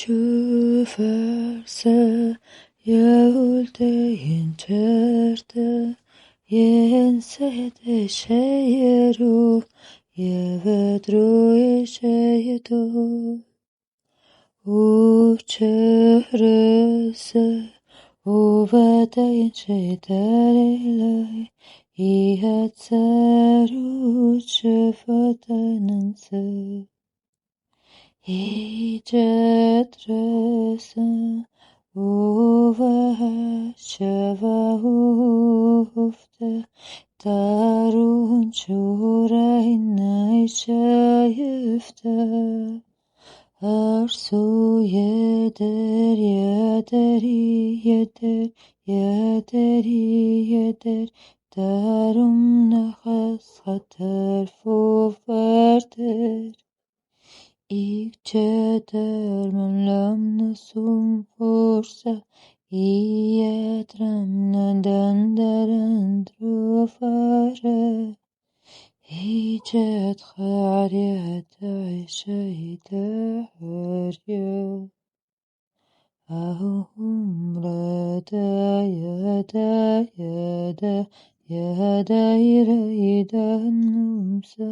Tjuverse jevultein tjerte, jensete sjejeru, jevedru sjejedu. Uçerese, uvatein sjedelilai, ihatseru tjuvatenense. Icetrese uvahashevahufte darun çuraynayşayıfte arsu yeder yeder darum nahas hater fuverter. İkçeder lamnasum forsa ietramnadan darandrofare icet hariyet ayşeyde hürye ahumrede yede yede yede yede numse